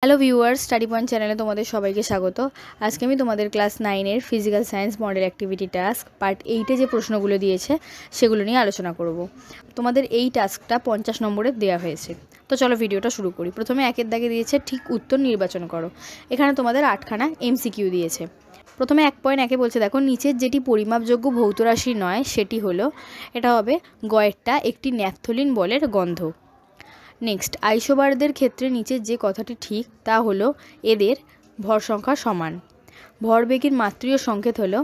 Hello viewers, study point চ্যানেলে তোমাদের সবাইকে স্বাগত। আজকে আমি তোমাদের ক্লাস 9-এর physical science model activity task part 8-এ যে প্রশ্নগুলো দিয়েছে সেগুলো নিয়ে আলোচনা করব। তোমাদের এই টাস্কটা 50 নম্বরে দেওয়া হয়েছে। তো চলো ভিডিওটা শুরু করি। প্রথমে একের দাগে দিয়েছে ঠিক উত্তর নির্বাচন করো। এখানে তোমাদের 8খানা MCQ দিয়েছে। প্রথমে 1.1-এ বলছে, দেখো নিচের যেটি পরিমাপযোগ্য ভৌত রাশি নয় সেটি হলো, এটা হবে গয়েরটা একটি ন্যাপথলিন বলের গন্ধ। নেক্সট, আইসোবারদের ক্ষেত্রে নিচের যে কথাটি ঠিক তা হলো এদের ভর সংখ্যা সমান। ভরবেগের মাত্রীয় সংকেত হলো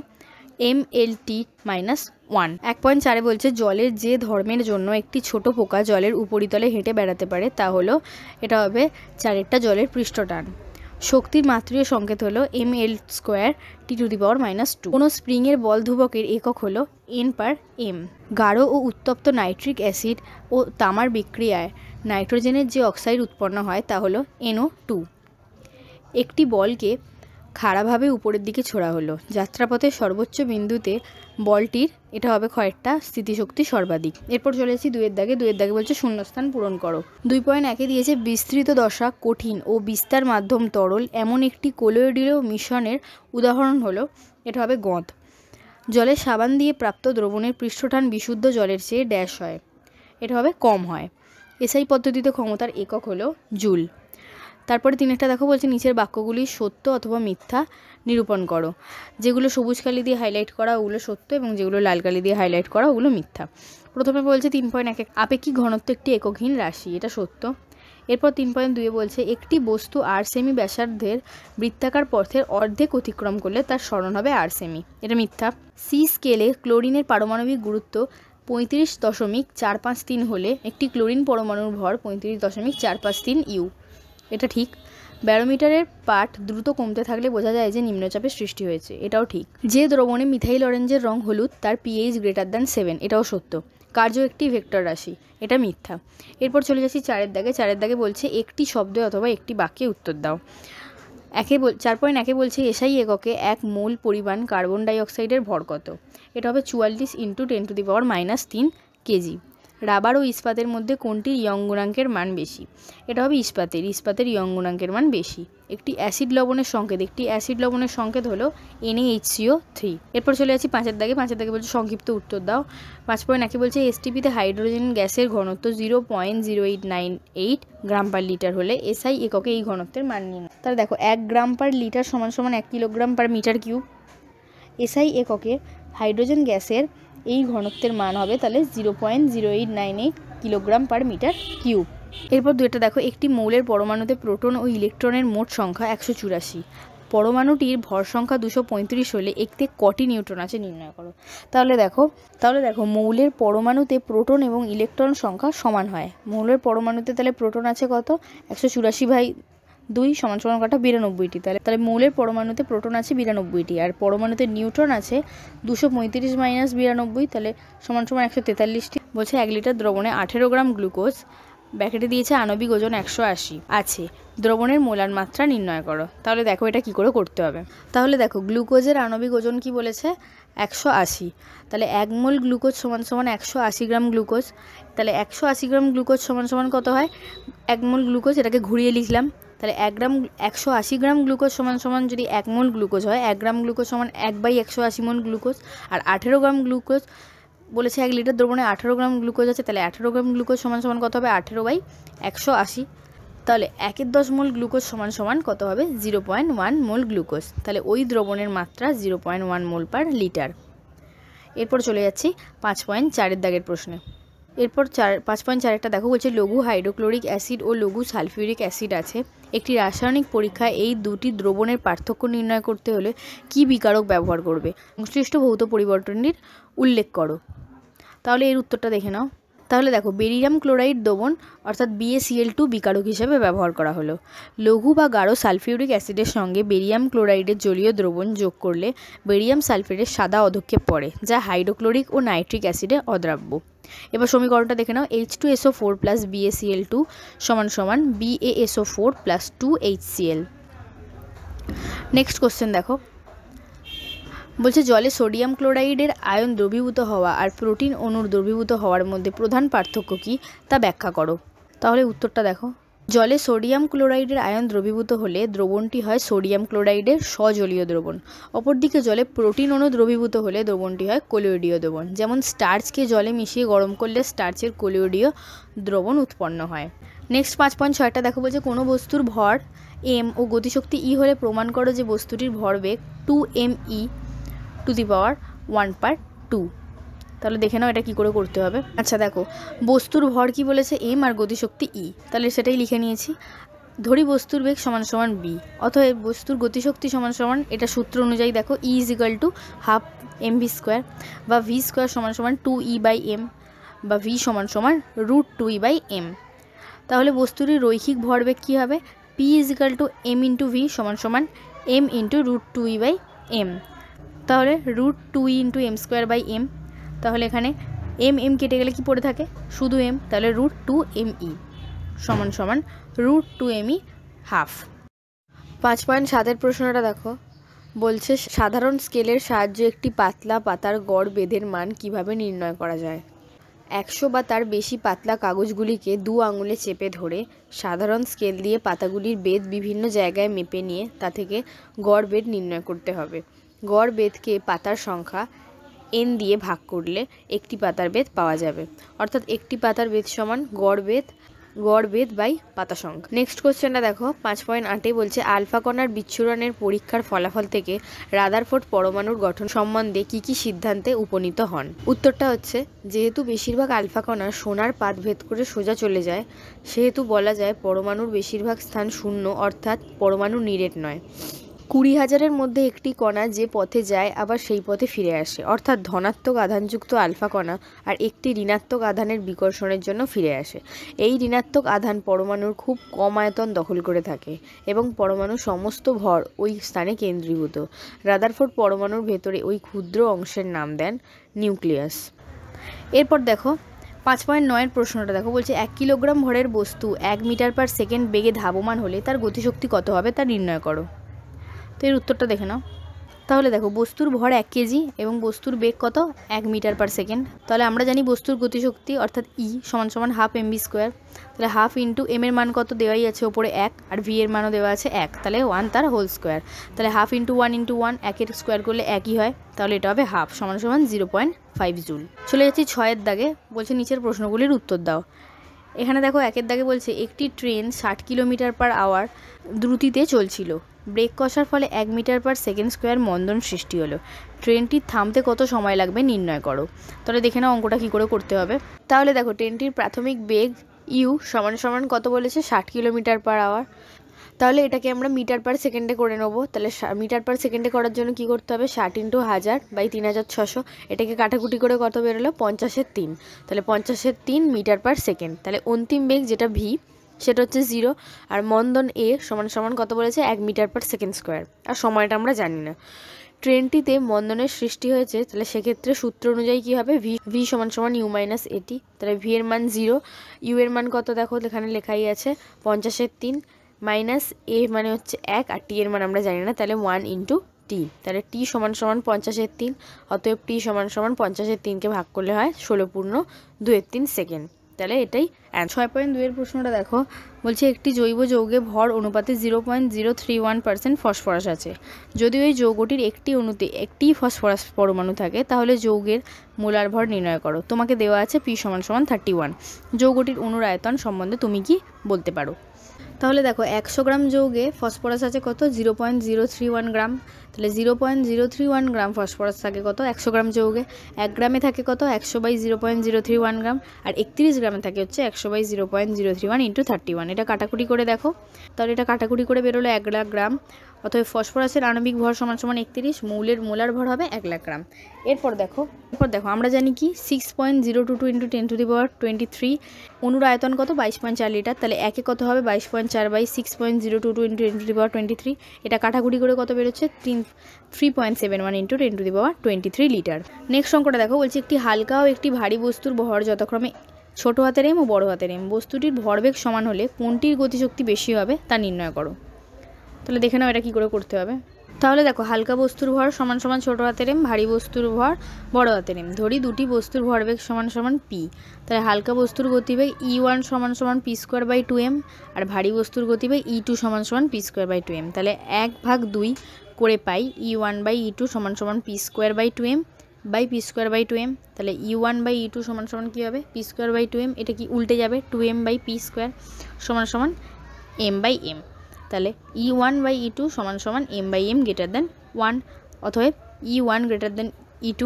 mLT-1। 1.4-এ বলছে জলের যে ধর্মের জন্য একটি ছোট পোকা জলের উপরিতলে হেঁটে বেড়াতে পারে তা হলো, এটা হবে 4টা জলের পৃষ্ঠটান। শক্তির মাত্রীয় সংকেত হলো mL²T⁻²। কোনো স্প্রিংয়ের বল ধ্রুবকের একক হলো N/m। গাঢ় ও উত্তপ্ত নাইট্রিক অ্যাসিড ও তামার বিক্রিয়ায় নাইট্রোজেনের যে অক্সাইড উৎপন্ন হয় তা হলো NO2। একটি বলকে খাড়াভাবে উপরের দিকে ছোড়া হলো। যাত্রাপথের সর্বোচ্চ বিন্দুতে বলটির, এটা হবে ক্ষয়েরটা, স্থিতিশক্তি সর্বাধিক। এরপর চলে এসেছি 2-এর দাগে। 2-এর দাগে বলছে শূন্যস্থান পূরণ করো। 2.1-এ দিয়েছে বিস্তৃত দশা কঠিন ও বিস্তার মাধ্যম তরল এমন একটি কলোয়েডীয় মিশ্রণের উদাহরণ হলো, এটা হবে গঁদ। জলে সাবান দিয়ে প্রাপ্ত দ্রবণের পৃষ্ঠটান বিশুদ্ধ জলের চেয়ে ড্যাশ হয়, এটা হবে কম হয়। এসআই পদ্ধতিতে ক্ষমতার একক হলো জুল। তারপরে 3-একটা দেখো বলছে নিচের বাক্যগুলি সত্য অথবা মিথ্যা নিরূপণ করো। যেগুলো সবুজ কালি দিয়ে হাইলাইট করা ওগুলো সত্য এবং যেগুলো লাল কালি দিয়ে হাইলাইট করা ওগুলো মিথ্যা। প্রথমে বলছে 3.1 আপেক্ষিক ঘনত্ব একটি এককহীন রাশি, এটা সত্য। এরপর 3.2-এ বলছে একটি বস্তু 8 সেমি ব্যাসার্ধের বৃত্তাকার পথের অর্ধেক অতিক্রম করলে তার সরণ হবে 8 সেমি, এটা মিথ্যা। সি স্কেলে ক্লোরিনের পারমাণবিক গুরুত্ব 35.453 হলে একটি ক্লোরিন পরমাণুর ভর 35.453 ইউ, এটা ঠিক। ব্যারোমিটারের পাঠ দ্রুত কমতে থাকলে বোঝা যায় যে নিম্নচাপের সৃষ্টি হয়েছে, এটাও ঠিক। যে দ্রবণে মিথাইল অরেঞ্জের রং হলুদ তার pH > 7, এটাও সত্য। কার্য একটি ভেক্টর রাশি, এটা মিথ্যা। এরপর চলে যাচ্ছি 4-এর দাগে। 4-এর দাগে বলছে একটি শব্দে অথবা একটি বাক্যে উত্তর দাও। 4.1-এ বলছে এসআই এককে 1 মোল পরিমাণ কার্বন ডাইঅক্সাইডের ভর কত, এটা হবে 44 × 10⁻³ কেজি। রাবার ও ইস্পাতের মধ্যে কোনটির ইয়ং গুণাঙ্কের মান বেশি, এটা হবে ইস্পাতের ইয়ং গুণাঙ্কের মান বেশি। একটি অ্যাসিড লবণের সংকেত হলো NaHCO3। এরপর চলে যাচ্ছি 5-এর দাগে। 5-এর দাগে বলছে সংক্ষিপ্ত উত্তর দাও। 5.1-এ বলছে এসটিপিতে হাইড্রোজেন গ্যাসের ঘনত্ব 0.0898 গ্রাম/লিটার হলে এসআই এককে এই ঘনত্বের মান নিন। তাহলে দেখো 1 গ্রাম/লিটার = 1 কিলোগ্রাম/মিটার কিউব। এসআই এককে হাইড্রোজেন গ্যাসের এই ঘনত্বের মান হবে তাহলে 0.0898 কিলোগ্রাম/মিটার কিউব। এরপর 2টা দেখো, একটি মৌলের পরমাণুতে প্রোটন ও ইলেকট্রনের মোট সংখ্যা 184। পরমাণুটির ভর সংখ্যা 235 হলে এতে কটি নিউট্রন আছে নির্ণয় করো। তাহলে দেখো মৌলের পরমাণুতে প্রোটন এবং ইলেকট্রন সংখ্যা সমান হয়। মৌলের পরমাণুতে তাহলে প্রোটন আছে কত, 184/2 = কটা, 92টি। তাহলে মৌলের পরমাণুতে প্রোটন আছে 92টি আর পরমাণুতে নিউট্রন আছে 235 - 92, তাহলে = 143টি। বলছে 1 লিটার দ্রবণে 18 গ্রাম গ্লুকোজ, ব্যাকেটে দিয়েছে আণবিক ওজন 180 আছে, দ্রবণের মোলার মাত্রা নির্ণয় করো। তাহলে দেখো এটা কি করে করতে হবে। তাহলে দেখো গ্লুকোজের আণবিক ওজন কি বলেছে, 180। তাহলে 1 মোল গ্লুকোজ = 180 গ্রাম গ্লুকোজ। তাহলে 180 গ্রাম গ্লুকোজ = কত হয়, 1 মোল গ্লুকোজ, এটাকে ঘুরিয়ে লিখলাম। তাহলে 180 গ্রাম গ্লুকোজ = যদি 1 মোল গ্লুকোজ হয়, 1 গ্রাম গ্লুকোজ = 1/180 মোল গ্লুকোজ। আর 18 গ্রাম গ্লুকোজ বলেছে 1 লিটার দ্রবণে 18 গ্রাম গ্লুকোজ আছে, তাহলে 18 গ্রাম গ্লুকোজ = কত হবে, 18/180। তাহলে 1/10 মোল গ্লুকোজ = কত হবে, 0.1 মোল গ্লুকোজ। তাহলে ওই দ্রবণের মাত্রা 0.1 মোল/লিটার। এরপর চলে যাচ্ছি 5.4-এর দাগের প্রশ্নে। এরপর 5.4-একটা দেখো বলছে লঘু হাইড্রোক্লোরিক অ্যাসিড ও লঘু সালফিউরিক অ্যাসিড আছে। একটি রাসায়নিক পরীক্ষায় এই দুটি দ্রবণের পার্থক্য নির্ণয় করতে হলে কি বিকারক ব্যবহার করবে, সংশ্লিষ্ট ভৌত পরিবর্তনটির উল্লেখ করো। তাহলে এর উত্তরটা দেখে নাও। তাহলে দেখো বেরিয়াম ক্লোরাইড দ্রবণ অর্থাৎ BaCl2 বিকারক হিসেবে ব্যবহার করা হলো। লঘু বা গাঢ় সালফিউরিক অ্যাসিডের সঙ্গে বেরিয়াম ক্লোরাইডের জলীয় দ্রবণ যোগ করলে বেরিয়াম সালফেটের সাদা অধক্ষেপ পড়ে, যা হাইড্রোক্লোরিক ও নাইট্রিক অ্যাসিডে অদ্রাব্য। এবার সমীকরণটা দেখে নাও। H2SO4 + BaCl2 = BaSO4 + 2HCl। Next question দেখো, বলছে জলে সোডিয়াম ক্লোরাইডের আয়ন দ্রবীভূত হওয়া আর প্রোটিন অণুর দ্রবীভূত হওয়ার মধ্যে প্রধান পার্থক্য কী তা ব্যাখ্যা করো। তাহলে উত্তরটা দেখো। জলে সোডিয়াম ক্লোরাইডের আয়ন দ্রবীভূত হলে দ্রবণটি হয় সোডিয়াম ক্লোরাইডের স্বজলীয় দ্রবণ। অপরদিকে জলে প্রোটিন অণু দ্রবীভূত হলে দ্রবণটি হয় কলিয়োডীয় দ্রবণ। যেমন স্টার্চকে জলে মিশিয়ে গরম করলে স্টার্চের কলিয়োডীয় দ্রবণ উৎপন্ন হয়। নেক্সট 5.6টা দেখো, বলছে কোনো বস্তুর ভর m ও গতিশক্তি e হলে প্রমাণ করো যে বস্তুটির ভরবেগ 2me টু দি পাওয়ার 1/2। তাহলে দেখে নাও এটা কী করে করতে হবে। আচ্ছা দেখো, বস্তুর ভর কি বলেছে m আর গতিশক্তি e, তাহলে সেটাই লিখে নিয়েছি। ধরি বস্তুর বেগ সমান সমান b, অতএব বস্তুর গতিশক্তি সমান সমান, এটা সূত্র অনুযায়ী দেখো e = ½ mv² বা v² সমান সমান 2e/m বা v সমান সমান √2e/m। তাহলে বস্তুটির রৈখিক ভরবেগ কী হবে, p m × v সমান সমান m × √2e/m। তাহলে √2e × m²/m। তাহলে এখানে m কেটে গেলে কি পড়ে থাকে, শুধু m, তাহলে √2me সমান সমান √2me ½ 5.7 প্রশ্নটা দেখো, বলছে সাধারণ স্কেলের সাহায্যে একটি পাতলা পাতার গড় বেধের মান কিভাবে নির্ণয় করা যায়। 100 বা তার বেশি পাতলা কাগজগুলিকে 2 আঙুলে চেপে ধরে সাধারণ স্কেল দিয়ে পাতাগুলির বেধ বিভিন্ন জায়গায় মেপে নিয়ে তা থেকে গড় বেধ নির্ণয় করতে হবে। গড় বেধকে পাতার সংখ্যা n দিয়ে ভাগ করলে একটি পাতার বেধ পাওয়া যাবে, অর্থাৎ একটি পাতার বেধ সমান গড় বেধ বাই পাতা সংখ্যা। নেক্সট কোশ্চেনটা দেখো, 5.8 বলছে আলফা কণার বিচ্ছুরণের পরীক্ষার ফলাফল থেকে রাদারফোর্ড পরমাণুর গঠন সম্বন্ধে কি সিদ্ধান্তে উপনীত হন। উত্তরটা হচ্ছে, যেহেতু বেশিরভাগ আলফা কণা সোনার পাত ভেদ করে সোজা চলে যায়, সেহেতু বলা যায় পরমাণুর বেশিরভাগ স্থান শূন্য, অর্থাৎ পরমাণু নিরেট নয়। 20,000-এর মধ্যে একটি কণা যে পথে যায় আবার সেই পথে ফিরে আসে, অর্থাৎ ধনাত্মক আধানযুক্ত আলফা কণা আর একটি ঋণাত্মক আধানের বিকর্ষণের জন্য ফিরে আসে। এই ঋণাত্মক আধান পরমাণুর খুব কম আয়তন দখল করে থাকে এবং পরমাণুর সমস্ত ভর ওই স্থানে কেন্দ্রীভূত। রাদারফোর্ড পরমাণুর ভেতরে ওই ক্ষুদ্র অংশের নাম দেন নিউক্লিয়াস। এরপর দেখো 5.9 প্রশ্নটা দেখো, বলছে 1 কিলোগ্রাম ভরের বস্তু 1 মিটার/সেকেন্ড বেগে ধাবমান হলে তার গতিশক্তি কত হবে তা নির্ণয় করো। তো এর উত্তরটা দেখে নাও। তাহলে দেখো, বস্তুর ভর 1 কেজি এবং বস্তুর বেগ কত, 1 মিটার/সেকেন্ড। তাহলে আমরা জানি বস্তুর গতিশক্তি অর্থাৎ e সমান সমান ½ mv²। তাহলে ½ × m এর মান কত দেওয়াই আছে ওপরে 1, আর v এর মানও দেওয়া আছে 1, তাহলে 1 তার হোল স্কোয়ার। তাহলে ½ × 1 × 1, 1-এর স্কোয়ার করলে 1ই হয়, তাহলে এটা হবে ½ সমান সমান 0.5 জুল। চলে যাচ্ছি 6-এর দাগে, বলছে নিচের প্রশ্নগুলির উত্তর দাও। এখানে দেখো 1-এর দাগে বলছে একটি ট্রেন 60 কিলোমিটার/আওয়ার দ্রুতিতে চলছিল। ব্রেক কষার ফলে 1 মিটার/সেকেন্ড² মন্দন সৃষ্টি হলো। ট্রেনটি থামতে কত সময় লাগবে নির্ণয় করো। তাহলে দেখে নাও অঙ্কটা কী করে করতে হবে। তাহলে দেখো, ট্রেনটির প্রাথমিক বেগ u সমান সমান কত বলেছে, 60 কিলোমিটার/আওয়ার। তাহলে এটাকে আমরা মিটার/সেকেন্ডে করে নেবো। তাহলে মিটার/সেকেন্ডে করার জন্য কি করতে হবে, 60 × 1000/3600। এটাকে কাটাকুটি করে কত বেরোলো, 50-এর 3। তাহলে 50-এর 3 মিটার/সেকেন্ড। তাহলে অন্তিম বেগ যেটা v সেটা হচ্ছে 0, আর মন্দন a সমান সমান কত বলেছে, 1 মিটার/সেকেন্ড²। আর সময়টা আমরা জানি না। ট্রেনটিতে মন্দনের সৃষ্টি হয়েছে, তাহলে সেক্ষেত্রে সূত্র অনুযায়ী কী হবে, v সমান সমান u - at। তাহলে v এর মান 0, u এর মান কত দেখো এখানে লেখাই আছে 50-এর 3 মাইনাস a মানে হচ্ছে 1, আর t এর মান আমরা জানি না, তাহলে 1 × t। তাহলে t সমান সমান 50-এর 3, অতএব t সমান সমান 50-এর 3কে ভাগ করলে হয় 16/2 সেকেন্ড। তাহলে এটাই 6.2-এর প্রশ্নটা দেখো, বলছে একটি জৈব যৌগে ভর অনুপাতে 0.031% ফসফরাস আছে। যদি ওই যৌগটির একটি অণুতে একটি ফসফরাস পরমাণু থাকে তাহলে যৌগের মোলার ভর নির্ণয় করো। তোমাকে দেওয়া আছে p সমান সমান 31। যৌগটির অণুর আয়তন সম্বন্ধে তুমি কি বলতে পারো। তাহলে দেখো, 100 গ্রাম যৌগে ফসফরাস আছে কত, 0.031 গ্রাম। তাহলে 0.031 গ্রাম ফসফরাস থাকে কত, 100 গ্রাম যৌগে। 1 গ্রামে থাকে কত, 100/0.031 গ্রাম। আর 31 গ্রামে থাকে হচ্ছে 100/0.031 × 31। এটা কাটাকুটি করে দেখো, তাহলে এটা কাটাকুটি করে বেরোলো 1 লাখ গ্রাম। অতএব ফসফরাসের আণবিক ভর সমান সমান 31, মৌলের মোলার ভর হবে 1 লাখ গ্রাম। এরপর দেখো আমরা জানি কি 6.022 × 10⁻23। অণুর আয়তন কত, 22.4 লিটার। তাহলে একে কত হবে, 22.4/6.022 × 10⁻23। এটা কাটাকুটি করে কত বেরোচ্ছে, 3.71 × 10⁻23 লিটার। নেক্সট অঙ্কটা দেখো, বলছে একটি হালকা ও একটি ভারী বস্তুর ভর যথাক্রমে ছোট হাতের m ও বড় হাতের m। বস্তুটির ভরবেগ সমান হলে কোনটির গতিশক্তি বেশি হবে তা নির্ণয় করো। তাহলে দেখে নাও এটা কী করে করতে হবে। তাহলে দেখো, হালকা বস্তুর ভর সমান সমান ছোটো হাতের এম, ভারী বস্তুর ভর বড় হাতের এম। ধরি দুটি বস্তুর ভরবেগ সমান সমান পি, তাহলে হালকা বস্তুর গতিবেগ E1 সমান সমান p²/2m, আর ভারী বস্তুর গতিবেগ E2 সমান সমান p²/2m। তাহলে 1/2 করে পাই E1/E2 সমান সমান p²/2m বাই p²/2m। তাহলে E1/E2 সমান সমান কী হবে, p²/2m। এটা কি উল্টে যাবে, 2m/p² সমান সমান m/m। তাহলে E1/E2 সমান সমান m/m গ্রেটার দেন 1, অতএব E1 গ্রেটার দেন E2।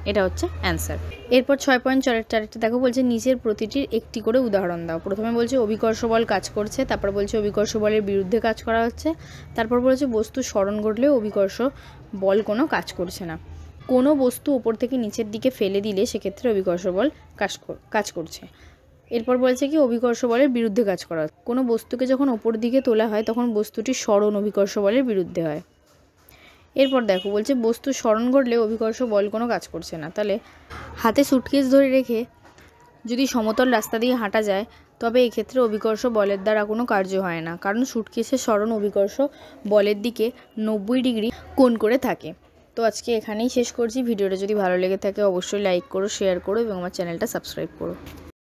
এটা হচ্ছে অ্যান্সার। এরপর 6.4 দেখো, বলছে নিচের প্রতিটির একটি করে উদাহরণ দাও। প্রথমে বলছে অভিকর্ষ বল কাজ করছে, তারপর বলছে অভিকর্ষ বলের বিরুদ্ধে কাজ করা হচ্ছে, তারপর বলেছে বস্তু সরণ ঘটলেও অভিকর্ষ বল কোনো কাজ করছে না। কোনো বস্তু ওপর থেকে নিচের দিকে ফেলে দিলে সেক্ষেত্রে অভিকর্ষ বল কাজ করছে। এরপর বলছে কি অভিকর্ষ বলের বিরুদ্ধে কাজ করা হচ্ছে। কোনো বস্তুকে যখন ওপর দিকে তোলা হয় তখন বস্তুটি সরণ অভিকর্ষ বলের বিরুদ্ধে হয়। এরপর দেখো, বলছে বস্তু সরণ ঘটলে অভিকর্ষ বল কোনো কাজ করছে না। তাহলে হাতে সুটকেস ধরে রেখে যদি সমতল রাস্তা দিয়ে হাঁটা যায় তবে এক্ষেত্রে অভিকর্ষ বলের দ্বারা কোনো কার্য হয় না, কারণ সুটকেসের সরণ অভিকর্ষ বলের দিকে 90 ডিগ্রি কোণ করে থাকে। তো আজকে এখানেই শেষ করছি। ভিডিওটা যদি ভালো লেগে থাকে অবশ্যই লাইক করো, শেয়ার করো এবং আমার চ্যানেলটা সাবস্ক্রাইব করো।